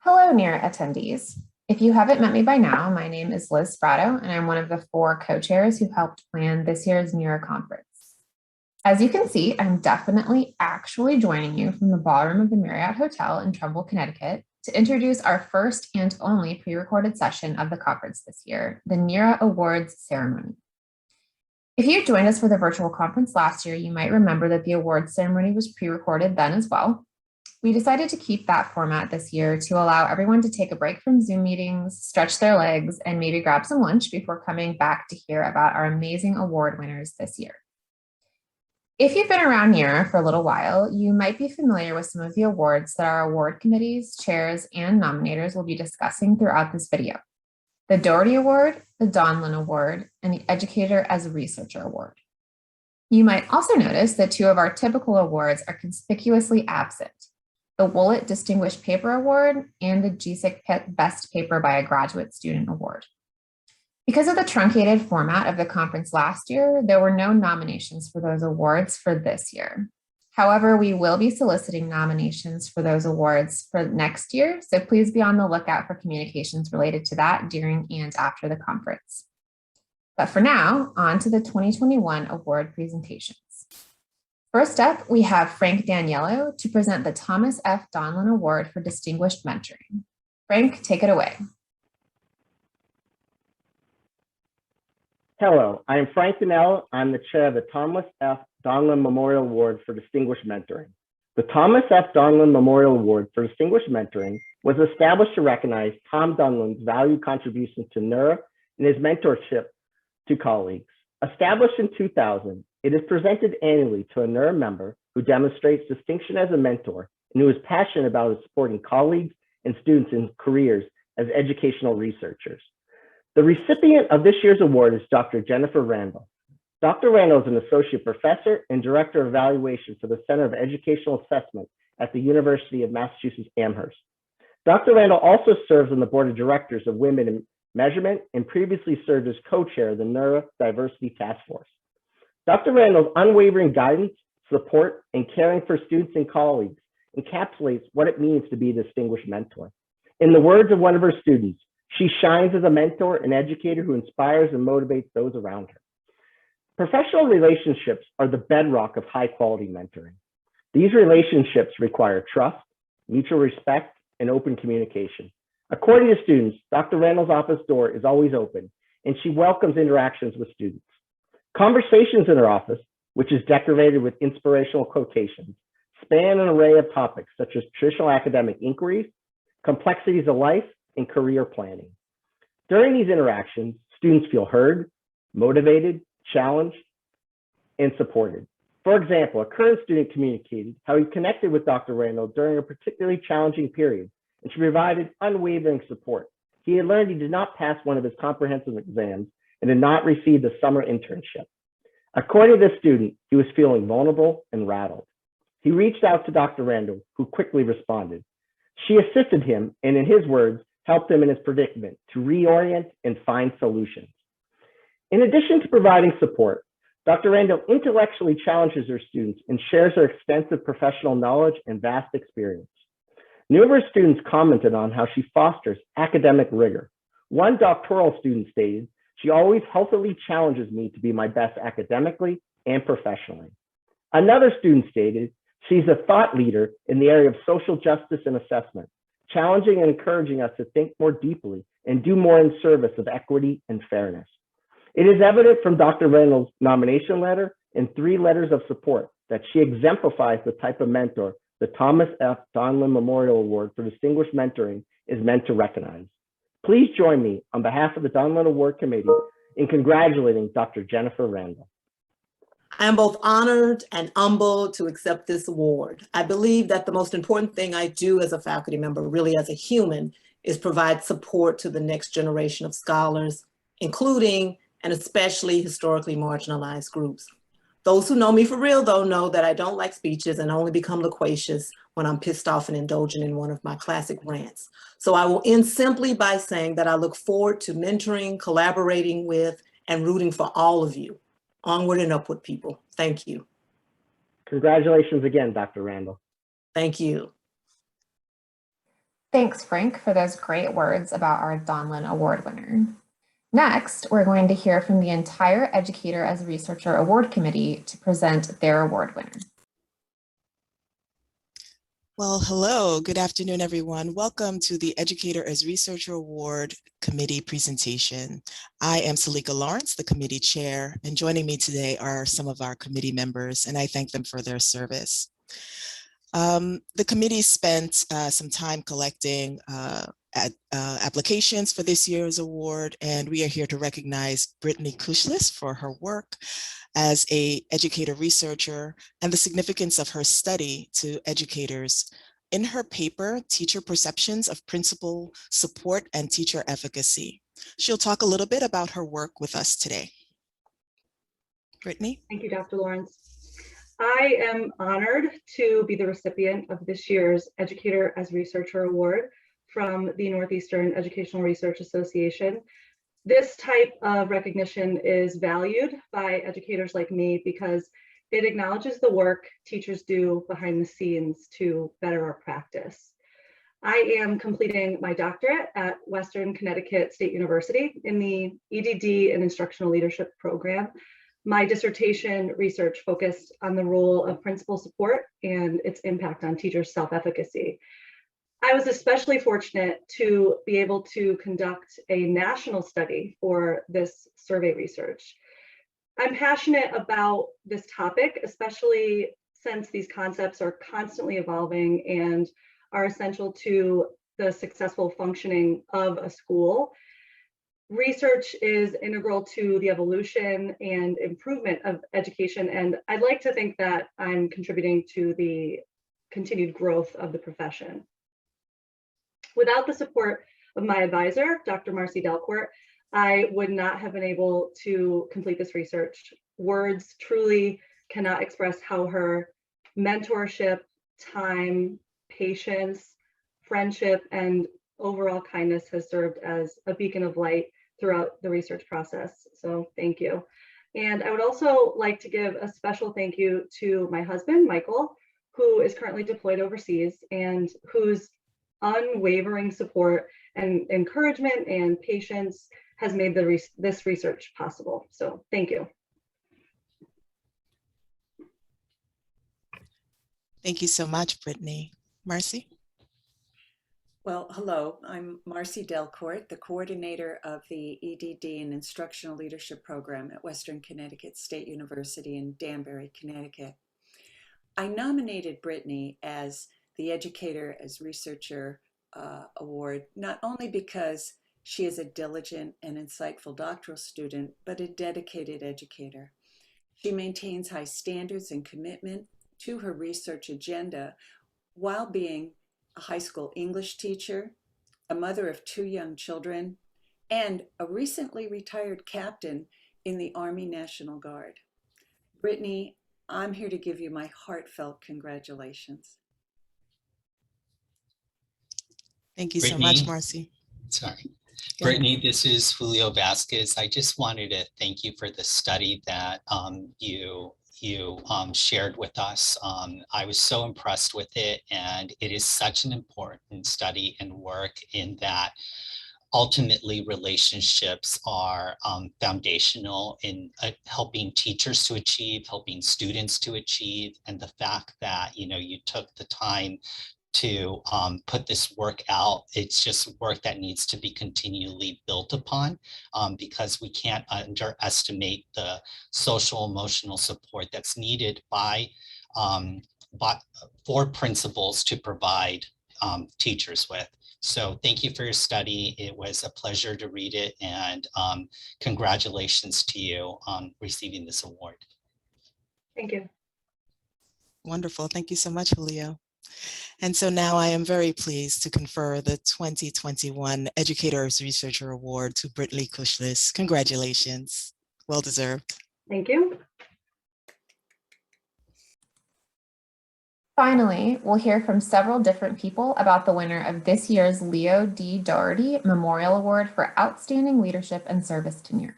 Hello, NERA attendees. If you haven't met me by now, my name is Liz Sprato, and I'm one of the 4 co-chairs who helped plan this year's NERA conference. As you can see, I'm definitely actually joining you from the ballroom of the Marriott Hotel in Trumbull, Connecticut, to introduce our first and only pre-recorded session of the conference this year, the NERA Awards Ceremony. If you joined us for the virtual conference last year, you might remember that the awards ceremony was pre-recorded then as well. We decided to keep that format this year to allow everyone to take a break from Zoom meetings, stretch their legs, and maybe grab some lunch before coming back to hear about our amazing award winners this year. If you've been around NERA for a little while, you might be familiar with some of the awards that our award committees, chairs, and nominators will be discussing throughout this video. The Doherty Award, the Donlin Award, and the Educator as a Researcher Award. You might also notice that 2 of our typical awards are conspicuously absent: the Willett Distinguished Paper Award and the GSIC Best Paper by a Graduate Student Award. Because of the truncated format of the conference last year, there were no nominations for those awards for this year. However, we will be soliciting nominations for those awards for next year, so please be on the lookout for communications related to that during and after the conference. But for now, on to the 2021 award presentations. First up, we have Frank Daniello to present the Thomas F. Donlin Award for Distinguished Mentoring. Frank, take it away. Hello, I am Frank Daniello. I'm the chair of the Thomas F. Donlin Memorial Award for Distinguished Mentoring. The Thomas F. Donlin Memorial Award for Distinguished Mentoring was established to recognize Tom Donlin's valued contributions to NERA and his mentorship to colleagues. Established in 2000, it is presented annually to a NERA member who demonstrates distinction as a mentor and who is passionate about supporting colleagues and students in careers as educational researchers. The recipient of this year's award is Dr. Jennifer Randall. Dr. Randall is an associate professor and director of evaluation for the Center of Educational Assessment at the University of Massachusetts Amherst. Dr. Randall also serves on the board of directors of Women in Measurement and previously served as co-chair of the NERA Diversity Task Force. Dr. Randall's unwavering guidance, support, and caring for students and colleagues encapsulates what it means to be a distinguished mentor. In the words of one of her students, she shines as a mentor and educator who inspires and motivates those around her. Professional relationships are the bedrock of high-quality mentoring. These relationships require trust, mutual respect, and open communication. According to students, Dr. Randall's office door is always open, and she welcomes interactions with students. Conversations in her office, which is decorated with inspirational quotations, span an array of topics such as traditional academic inquiries, complexities of life, and career planning. During these interactions, students feel heard, motivated, challenged, and supported. For example, a current student communicated how he connected with Dr. Randall during a particularly challenging period, and she provided unwavering support. He had learned he did not pass one of his comprehensive exams and did not receive the summer internship. According to this student, he was feeling vulnerable and rattled. He reached out to Dr. Randall, who quickly responded. She assisted him, and in his words, helped him in his predicament to reorient and find solutions. In addition to providing support, Dr. Randall intellectually challenges her students and shares her extensive professional knowledge and vast experience. Numerous students commented on how she fosters academic rigor. One doctoral student stated, "She always healthily challenges me to be my best academically and professionally." Another student stated, "She's a thought leader in the area of social justice and assessment, challenging and encouraging us to think more deeply and do more in service of equity and fairness." It is evident from Dr. Randall's nomination letter and 3 letters of support that she exemplifies the type of mentor the Thomas F. Donlin Memorial Award for Distinguished Mentoring is meant to recognize. Please join me on behalf of the Donlin Award Committee in congratulating Dr. Jennifer Randall. I am both honored and humbled to accept this award. I believe that the most important thing I do as a faculty member, really as a human, is provide support to the next generation of scholars, including and especially historically marginalized groups. Those who know me for real, though, know that I don't like speeches and only become loquacious when I'm pissed off and indulging in one of my classic rants. So I will end simply by saying that I look forward to mentoring, collaborating with, and rooting for all of you. Onward and upward, people. Thank you. Congratulations again, Dr. Randall. Thank you. Thanks, Frank, for those great words about our Donlin Award winner. Next, we're going to hear from the entire Educator as a Researcher Award Committee to present their award winner. Well, hello, good afternoon, everyone. Welcome to the Educator as Researcher Award Committee presentation. I am Salika Lawrence, the committee chair, and joining me today are some of our committee members, and I thank them for their service. The committee spent some time collecting applications for this year's award, and we are here to recognize Brittany Kushlis for her work as an educator researcher and the significance of her study to educators in her paper, Teacher Perceptions of Principal Support and Teacher Efficacy. She'll talk a little bit about her work with us today. Brittany? Thank you, Dr. Lawrence. I am honored to be the recipient of this year's Educator as Researcher Award from the Northeastern Educational Research Association. This type of recognition is valued by educators like me because it acknowledges the work teachers do behind the scenes to better our practice. I am completing my doctorate at Western Connecticut State University in the EDD and Instructional Leadership program. My dissertation research focused on the role of principal support and its impact on teachers' self-efficacy. I was especially fortunate to be able to conduct a national study for this survey research. I'm passionate about this topic, especially since these concepts are constantly evolving and are essential to the successful functioning of a school. Research is integral to the evolution and improvement of education, and I'd like to think that I'm contributing to the continued growth of the profession. Without the support of my advisor, Dr. Marcy Delcourt, I would not have been able to complete this research. Words truly cannot express how her mentorship, time, patience, friendship, and overall kindness has served as a beacon of light throughout the research process. So thank you. And I would also like to give a special thank you to my husband, Michael, who is currently deployed overseas and whose unwavering support and encouragement and patience has made this research possible. So thank you. Thank you so much, Brittany. Marcy? Well, hello, I'm Marcy Delcourt, the coordinator of the EDD and Instructional Leadership Program at Western Connecticut State University in Danbury, Connecticut. I nominated Brittany as the Educator as Researcher Award, not only because she is a diligent and insightful doctoral student, but a dedicated educator. She maintains high standards and commitment to her research agenda while being a high school English teacher, a mother of 2 young children, and a recently retired captain in the Army National Guard. Brittany, I'm here to give you my heartfelt congratulations. Thank you Brittany, so much, Marcy. Sorry. Go Brittany, this is Julio Vasquez. I just wanted to thank you for the study that you shared with us. I was so impressed with it, and it is such an important study and work in that ultimately relationships are foundational in helping teachers to achieve, helping students to achieve, and the fact that you took the time to put this work out. It's just work that needs to be continually built upon because we can't underestimate the social emotional support that's needed for principals to provide teachers with. So thank you for your study. It was a pleasure to read it, and congratulations to you on receiving this award. Thank you. Wonderful. Thank you so much, Julio. And so now I am very pleased to confer the 2021 Educators Researcher Award to Brittany Kushlis. Congratulations. Well deserved. Thank you. Finally, we'll hear from several different people about the winner of this year's Leo D. Doherty Memorial Award for Outstanding Leadership and Service to NERA.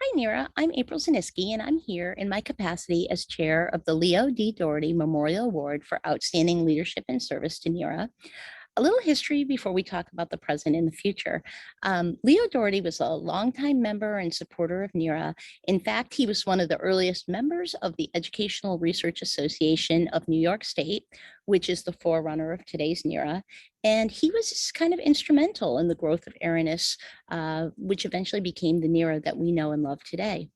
Hi, NERA. I'm April Ziniski, and I'm here in my capacity as chair of the Leo D. Doherty Memorial Award for Outstanding Leadership and Service to NERA. A little history before we talk about the present and the future. Leo Doherty was a longtime member and supporter of NERA. In fact, he was one of the earliest members of the Educational Research Association of New York State, which is the forerunner of today's NERA. And he was kind of instrumental in the growth of Aranis, which eventually became the NERA that we know and love today.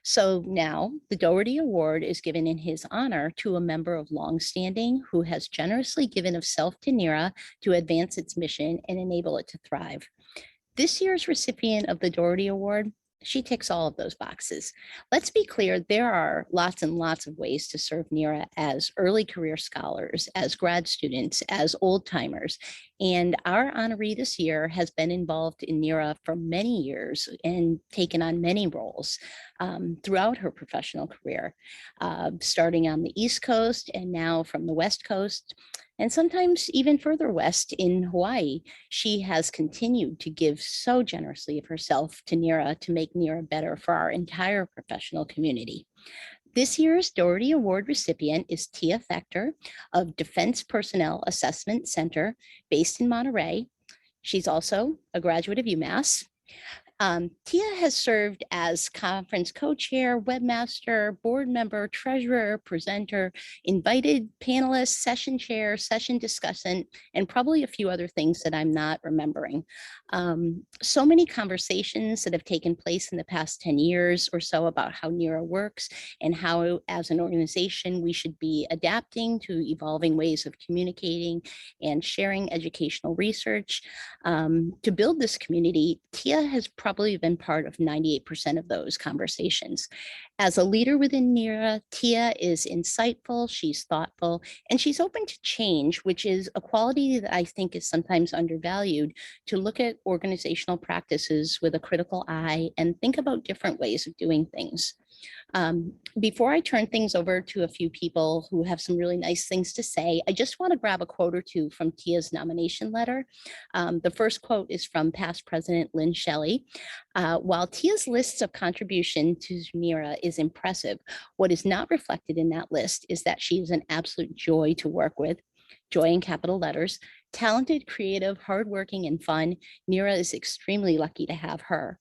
So now the Doherty Award is given in his honor to a member of longstanding who has generously given of self to NERA to advance its mission and enable it to thrive. This year's recipient of the Doherty Award, she ticks all of those boxes. Let's be clear, there are lots and lots of ways to serve NERA as early career scholars, as grad students, as old timers. And our honoree this year has been involved in NERA for many years and taken on many roles throughout her professional career, starting on the East Coast and now from the West Coast. And sometimes even further west in Hawaii, she has continued to give so generously of herself to NERA to make NERA better for our entire professional community. This year's Doherty Award recipient is Tia Fector of Defense Personnel Assessment Center based in Monterey. She's also a graduate of UMass. Tia has served as conference co-chair, webmaster, board member, treasurer, presenter, invited panelist, session chair, session discussant, and probably a few other things that I'm not remembering. So many conversations that have taken place in the past 10 years or so about how NERA works and how, as an organization, we should be adapting to evolving ways of communicating and sharing educational research. To build this community, Tia has probably been part of 98% of those conversations. As a leader within NERA, Tia is insightful, she's thoughtful, and she's open to change, which is a quality that I think is sometimes undervalued, to look at organizational practices with a critical eye and think about different ways of doing things. Before I turn things over to a few people who have some really nice things to say, I just want to grab a quote or two from Tia's nomination letter. The first quote is from past President Lynn Shelley. While Tia's lists of contribution to NERA is impressive, what is not reflected in that list is that she is an absolute joy to work with, joy in capital letters, talented, creative, hardworking, and fun. NERA is extremely lucky to have her.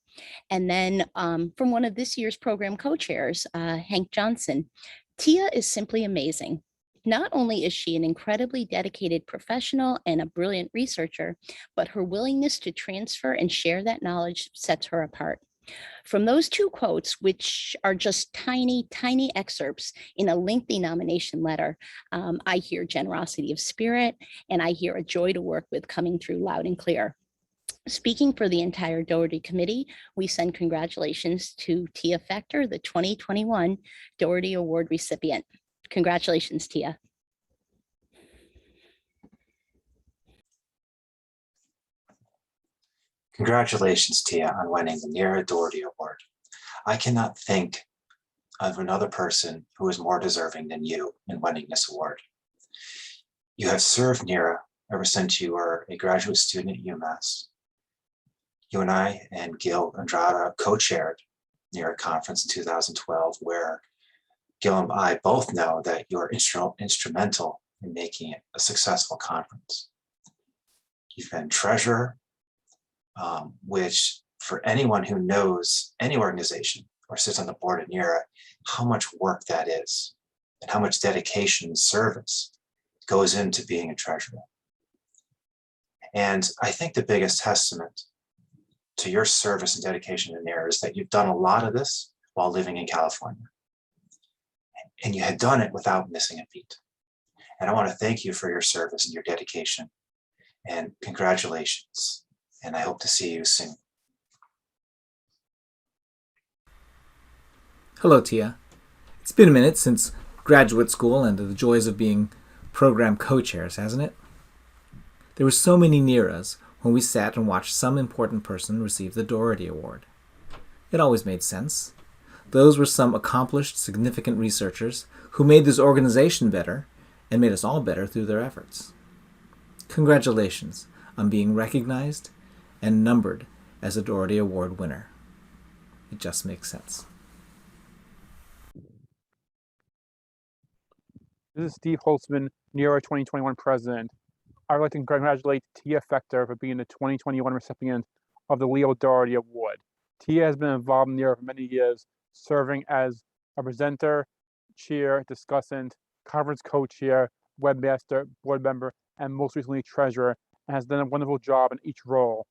And then from one of this year's program co-chairs, Hank Johnson, Tia is simply amazing. Not only is she an incredibly dedicated professional and a brilliant researcher, but her willingness to transfer and share that knowledge sets her apart. From those two quotes, which are just tiny, tiny excerpts in a lengthy nomination letter, I hear generosity of spirit, and I hear a joy to work with coming through loud and clear. Speaking for the entire Doherty Committee, we send congratulations to Tia Fector, the 2021 Doherty Award recipient. Congratulations, Tia. Congratulations, Tia, on winning the NERA Doherty Award. I cannot think of another person who is more deserving than you in winning this award. You have served NERA ever since you were a graduate student at UMass. You and I and Gil Andrada co-chaired NERA conference in 2012, where Gil and I both know that you're instrumental in making it a successful conference. You've been treasurer, which for anyone who knows any organization or sits on the board at NERA, how much work that is and how much dedication and service goes into being a treasurer. And I think the biggest testament to your service and dedication to NERA is that you've done a lot of this while living in California. And you had done it without missing a beat. And I want to thank you for your service and your dedication. And congratulations. And I hope to see you soon. Hello, Tia. It's been a minute since graduate school and the joys of being program co-chairs, hasn't it? There were so many NERAs when we sat and watched some important person receive the Doherty Award. It always made sense. Those were some accomplished, significant researchers who made this organization better and made us all better through their efforts. Congratulations on being recognized and numbered as a Doherty Award winner. It just makes sense. This is Steve Holtzman, NERA 2021 president. I would like to congratulate Tia Fector for being the 2021 recipient of the Leo Doherty Award. Tia has been involved in NERA for many years, serving as a presenter, chair, discussant, conference co-chair, webmaster, board member, and most recently treasurer, and has done a wonderful job in each role.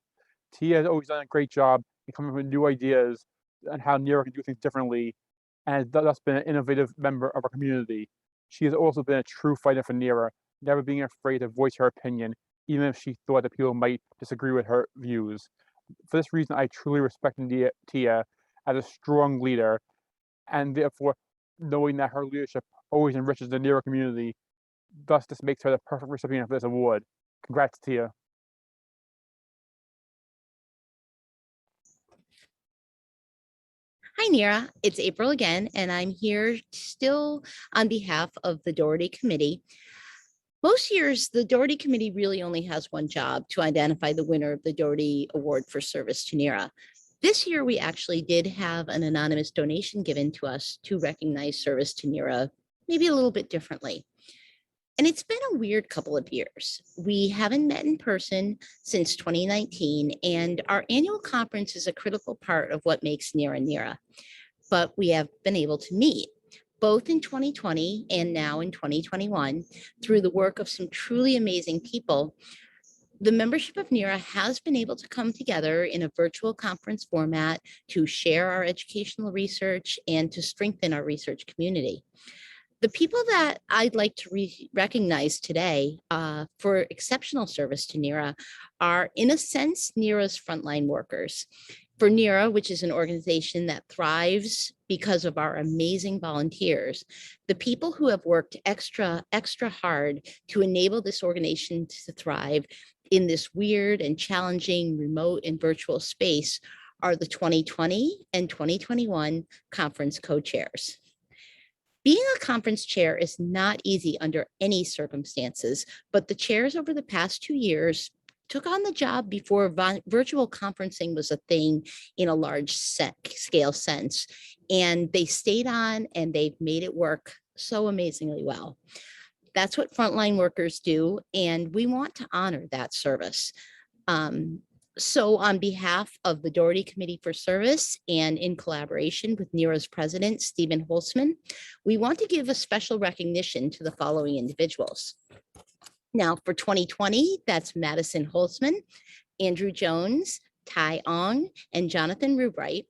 Tia has always done a great job in coming up with new ideas on how NERA can do things differently, and has thus been an innovative member of our community. She has also been a true fighter for NERA, never being afraid to voice her opinion, even if she thought that people might disagree with her views. For this reason, I truly respect Tia as a strong leader, and therefore, knowing that her leadership always enriches the NERA community, thus this makes her the perfect recipient of this award. Congrats, Tia. Hi, NERA. It's April again, and I'm here still on behalf of the Doherty Committee. Most years, the Doherty Committee really only has one job: to identify the winner of the Doherty Award for Service to NERA. This year, we actually did have an anonymous donation given to us to recognize service to NERA, maybe a little bit differently. And it's been a weird couple of years. We haven't met in person since 2019, and our annual conference is a critical part of what makes NERA NERA. But we have been able to meet, both in 2020 and now in 2021, through the work of some truly amazing people. The membership of NERA has been able to come together in a virtual conference format to share our educational research and to strengthen our research community. The people that I'd like to recognize today for exceptional service to NERA are, in a sense, NERA's frontline workers. For NERA, which is an organization that thrives because of our amazing volunteers, the people who have worked extra hard to enable this organization to thrive in this weird and challenging remote and virtual space are the 2020 and 2021 conference co-chairs. Being a conference chair is not easy under any circumstances, but the chairs over the past 2 years took on the job before virtual conferencing was a thing in a large scale sense. And they stayed on and they've made it work so amazingly well. That's what frontline workers do, and we want to honor that service. So on behalf of the Doherty Committee for Service and in collaboration with NERA's president, Stephen Holtzman, we want to give a special recognition to the following individuals. Now for 2020, that's Madison Holtzman, Andrew Jones, Tai Ong, and Jonathan Rubright.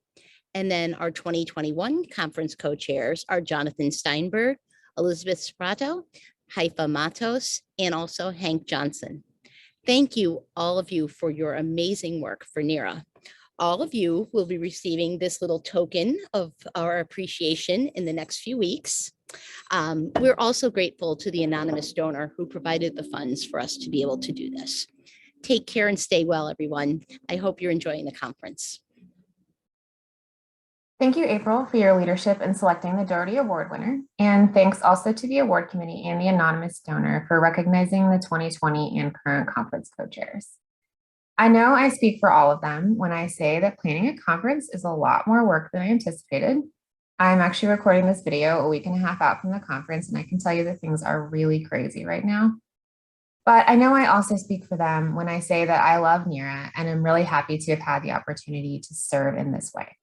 And then our 2021 conference co-chairs are Jonathan Steinberg, Elizabeth Sprato, Haifa Matos, and also Hank Johnson. Thank you, all of you, for your amazing work for NERA. All of you will be receiving this little token of our appreciation in the next few weeks. We're also grateful to the anonymous donor who provided the funds for us to be able to do this. Take care and stay well, everyone. I hope you're enjoying the conference. Thank you, April, for your leadership in selecting the Doherty Award winner. And thanks also to the award committee and the anonymous donor for recognizing the 2020 and current conference co-chairs. I know I speak for all of them when I say that planning a conference is a lot more work than I anticipated. I'm actually recording this video a week and a half out from the conference, and I can tell you that things are really crazy right now. But I know I also speak for them when I say that I love NERA and I'm really happy to have had the opportunity to serve in this way.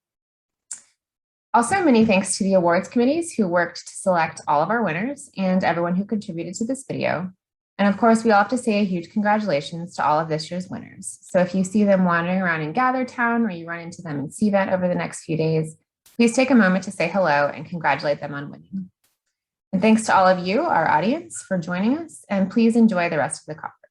Also, many thanks to the awards committees who worked to select all of our winners and everyone who contributed to this video. And of course, we all have to say a huge congratulations to all of this year's winners. So if you see them wandering around in Gather Town or you run into them in CVET over the next few days, please take a moment to say hello and congratulate them on winning. And thanks to all of you, our audience, for joining us, and please enjoy the rest of the conference.